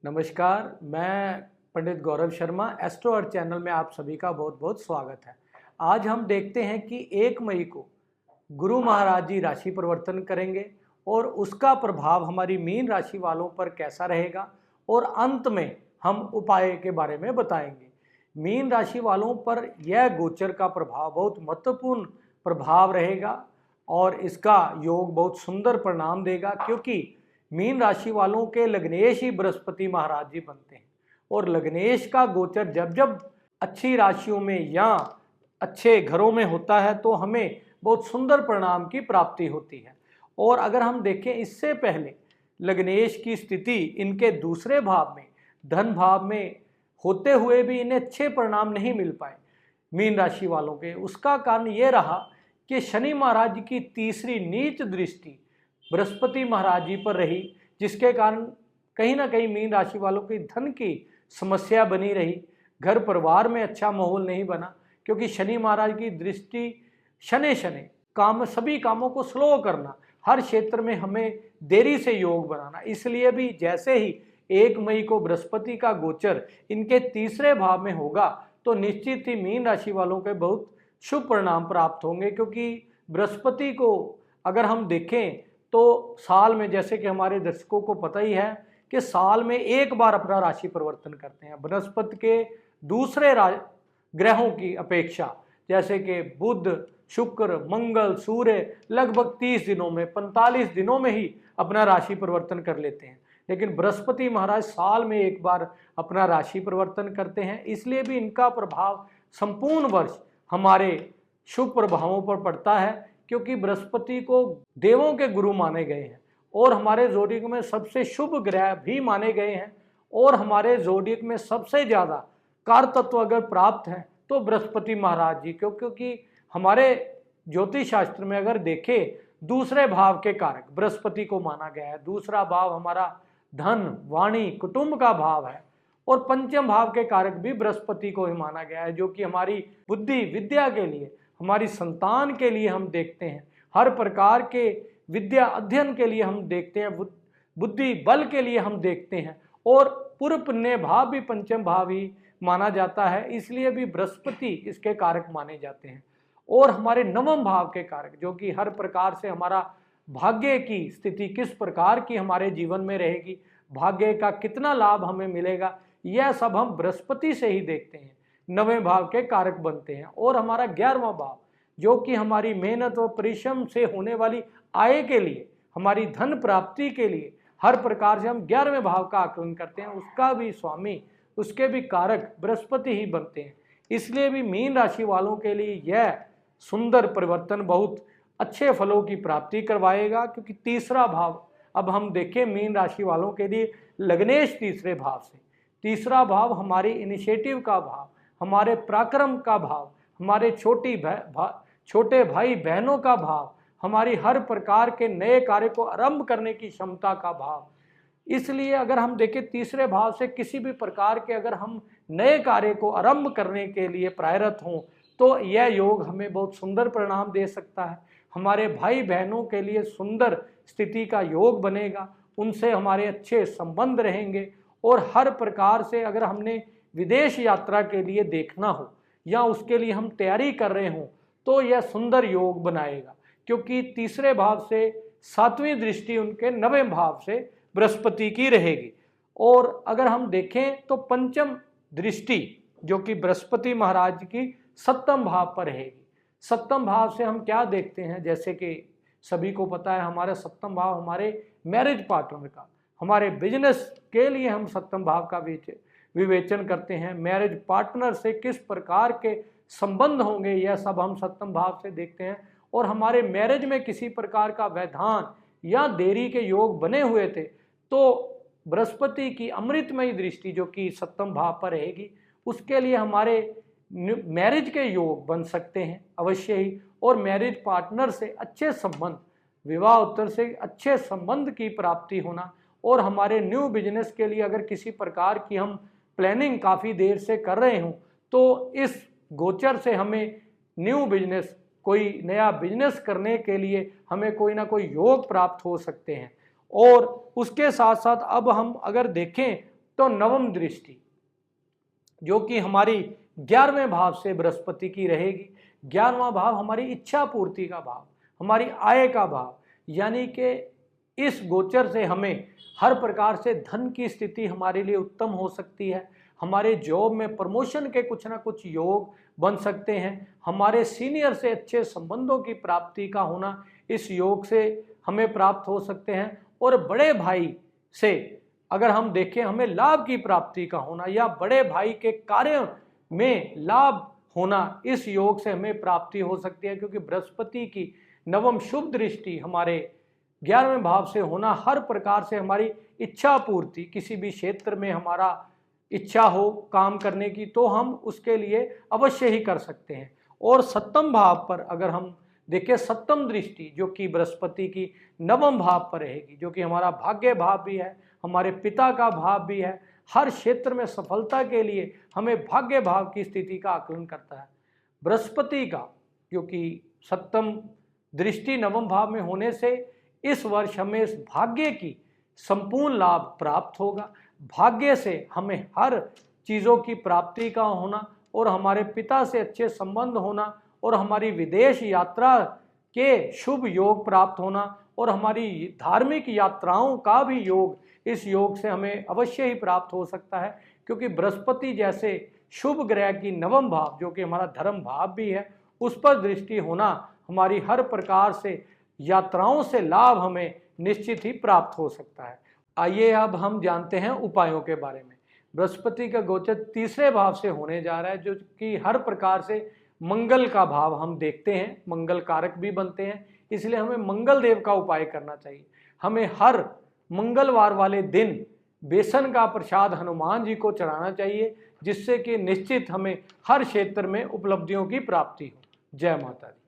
नमस्कार, मैं पंडित गौरव शर्मा एस्ट्रो अर्थ चैनल में आप सभी का बहुत बहुत स्वागत है। आज हम देखते हैं कि 1 मई को गुरु महाराज जी राशि परिवर्तन करेंगे और उसका प्रभाव हमारी मीन राशि वालों पर कैसा रहेगा और अंत में हम उपाय के बारे में बताएंगे। मीन राशि वालों पर यह गोचर का प्रभाव बहुत महत्वपूर्ण प्रभाव रहेगा और इसका योग बहुत सुंदर परिणाम देगा, क्योंकि मीन राशि वालों के लग्नेश ही बृहस्पति महाराज जी बनते हैं और लग्नेश का गोचर जब जब अच्छी राशियों में या अच्छे घरों में होता है तो हमें बहुत सुंदर परिणाम की प्राप्ति होती है। और अगर हम देखें, इससे पहले लग्नेश की स्थिति इनके दूसरे भाव में, धन भाव में होते हुए भी इन्हें अच्छे परिणाम नहीं मिल पाए मीन राशि वालों के। उसका कारण ये रहा कि शनि महाराज की तीसरी नीच दृष्टि बृहस्पति महाराज जी पर रही, जिसके कारण कहीं ना कहीं मीन राशि वालों की धन की समस्या बनी रही। घर परिवार में अच्छा माहौल नहीं बना, क्योंकि शनि महाराज की दृष्टि शनि सभी कामों को स्लो करना, हर क्षेत्र में हमें देरी से योग बनाना। इसलिए भी जैसे ही 1 मई को बृहस्पति का गोचर इनके तीसरे भाव में होगा तो निश्चित ही मीन राशि वालों के बहुत शुभ परिणाम प्राप्त होंगे। क्योंकि बृहस्पति को अगर हम देखें तो साल में, जैसे कि हमारे दर्शकों को पता ही है कि साल में एक बार अपना राशि परिवर्तन करते हैं। बृहस्पति के दूसरे ग्रहों की अपेक्षा, जैसे कि बुध, शुक्र, मंगल, सूर्य लगभग 30 दिनों में, 45 दिनों में ही अपना राशि परिवर्तन कर लेते हैं, लेकिन बृहस्पति महाराज साल में एक बार अपना राशि परिवर्तन करते हैं। इसलिए भी इनका प्रभाव संपूर्ण वर्ष हमारे शुभ प्रभावों पर पड़ता है, क्योंकि बृहस्पति को देवों के गुरु माने गए हैं और हमारे जोडिक में सबसे शुभ ग्रह भी माने गए हैं। और हमारे जोडिक में सबसे ज़्यादा कार तत्व अगर प्राप्त है तो बृहस्पति महाराज जी क्यों, क्योंकि हमारे ज्योतिष शास्त्र में अगर देखें, दूसरे भाव के कारक बृहस्पति को माना गया है। दूसरा भाव हमारा धन, वाणी, कुटुंब का भाव है और पंचम भाव के कारक भी बृहस्पति को ही माना गया है, जो कि हमारी बुद्धि, विद्या के लिए, हमारी संतान के लिए हम देखते हैं, हर प्रकार के विद्या अध्ययन के लिए हम देखते हैं, बुद्धि बल के लिए हम देखते हैं। और पूर्व पुण्य भाव भी पंचम भाव ही माना जाता है, इसलिए भी बृहस्पति इसके कारक माने जाते हैं। और हमारे नवम भाव के कारक, जो कि हर प्रकार से हमारा भाग्य की स्थिति किस प्रकार की हमारे जीवन में रहेगी, भाग्य का कितना लाभ हमें मिलेगा, यह सब हम बृहस्पति से ही देखते हैं। नवें भाव के कारक बनते हैं। और हमारा 11वां भाव, जो कि हमारी मेहनत और परिश्रम से होने वाली आय के लिए, हमारी धन प्राप्ति के लिए हर प्रकार से हम 11वें भाव का आकलन करते हैं, उसका भी स्वामी, उसके भी कारक बृहस्पति ही बनते हैं। इसलिए भी मीन राशि वालों के लिए यह सुंदर परिवर्तन बहुत अच्छे फलों की प्राप्ति करवाएगा। क्योंकि तीसरा भाव, अब हम देखें मीन राशि वालों के लिए लग्नेश तीसरे भाव से, तीसरा भाव हमारी इनिशिएटिव का भाव, हमारे पराक्रम का भाव, हमारे छोटे भाई बहनों का भाव, हमारी हर प्रकार के नए कार्य को आरंभ करने की क्षमता का भाव। इसलिए अगर हम देखें, तीसरे भाव से किसी भी प्रकार के अगर हम नए कार्य को आरंभ करने के लिए प्रयत्नरत हों तो यह योग हमें बहुत सुंदर परिणाम दे सकता है। हमारे भाई बहनों के लिए सुंदर स्थिति का योग बनेगा, उनसे हमारे अच्छे संबंध रहेंगे। और हर प्रकार से अगर हमने विदेश यात्रा के लिए देखना हो या उसके लिए हम तैयारी कर रहे हों तो यह सुंदर योग बनाएगा, क्योंकि तीसरे भाव से 7वीं दृष्टि उनके 9वें भाव से बृहस्पति की रहेगी। और अगर हम देखें तो पंचम दृष्टि, जो कि बृहस्पति महाराज की 7वें भाव पर रहेगी। 7वें भाव से हम क्या देखते हैं, जैसे कि सभी को पता है, हमारा 7वां भाव हमारे मैरिज पार्टनर का, हमारे बिजनेस के लिए हम 7वें भाव का विवेचन करते हैं। मैरिज पार्टनर से किस प्रकार के संबंध होंगे, यह सब हम 7वें भाव से देखते हैं। और हमारे मैरिज में किसी प्रकार का व्यवधान या देरी के योग बने हुए थे तो बृहस्पति की अमृतमयी दृष्टि, जो कि 7वें भाव पर रहेगी, उसके लिए हमारे मैरिज के योग बन सकते हैं अवश्य ही। और मैरिज पार्टनर से अच्छे संबंध, विवाह उत्तर से अच्छे संबंध की प्राप्ति होना। और हमारे न्यू बिजनेस के लिए अगर किसी प्रकार की हम प्लानिंग काफ़ी देर से कर रहे हों तो इस गोचर से हमें न्यू बिजनेस, कोई नया बिजनेस करने के लिए हमें कोई ना कोई योग प्राप्त हो सकते हैं। और उसके साथ साथ अब हम अगर देखें तो नवम दृष्टि जो कि हमारी 11वें भाव से बृहस्पति की रहेगी। 11वां भाव हमारी इच्छा पूर्ति का भाव, हमारी आय का भाव, यानी कि इस गोचर से हमें हर प्रकार से धन की स्थिति हमारे लिए उत्तम हो सकती है। हमारे जॉब में प्रमोशन के कुछ ना कुछ योग बन सकते हैं। हमारे सीनियर से अच्छे संबंधों की प्राप्ति का होना इस योग से हमें प्राप्त हो सकते हैं। और बड़े भाई से अगर हम देखें, हमें लाभ की प्राप्ति का होना या बड़े भाई के कार्य में लाभ होना, इस योग से हमें प्राप्ति हो सकती है। क्योंकि बृहस्पति की नवम शुभ दृष्टि हमारे 11वें भाव से होना हर प्रकार से हमारी इच्छा पूर्ति, किसी भी क्षेत्र में हमारा इच्छा हो काम करने की तो हम उसके लिए अवश्य ही कर सकते हैं। और सप्तम भाव पर अगर हम देखें, सप्तम दृष्टि जो कि बृहस्पति की नवम भाव पर रहेगी, जो कि हमारा भाग्य भाव भी है, हमारे पिता का भाव भी है। हर क्षेत्र में सफलता के लिए हमें भाग्य भाव की स्थिति का आकलन करता है। बृहस्पति का क्योंकि सप्तम दृष्टि नवम भाव में होने से इस वर्ष हमें इस भाग्य की संपूर्ण लाभ प्राप्त होगा। भाग्य से हमें हर चीज़ों की प्राप्ति का होना और हमारे पिता से अच्छे संबंध होना और हमारी विदेश यात्रा के शुभ योग प्राप्त होना और हमारी धार्मिक यात्राओं का भी योग इस योग से हमें अवश्य ही प्राप्त हो सकता है। क्योंकि बृहस्पति जैसे शुभ ग्रह की नवम भाव जो कि हमारा धर्म भाव भी है, उस पर दृष्टि होना हमारी हर प्रकार से यात्राओं से लाभ हमें निश्चित ही प्राप्त हो सकता है। आइए अब हम जानते हैं उपायों के बारे में। बृहस्पति का गोचर तीसरे भाव से होने जा रहा है, जो कि हर प्रकार से मंगल का भाव हम देखते हैं, मंगल कारक भी बनते हैं, इसलिए हमें मंगल देव का उपाय करना चाहिए। हमें हर मंगलवार वाले दिन बेसन का प्रसाद हनुमान जी को चढ़ाना चाहिए, जिससे कि निश्चित हमें हर क्षेत्र में उपलब्धियों की प्राप्ति हो। जय माता दी।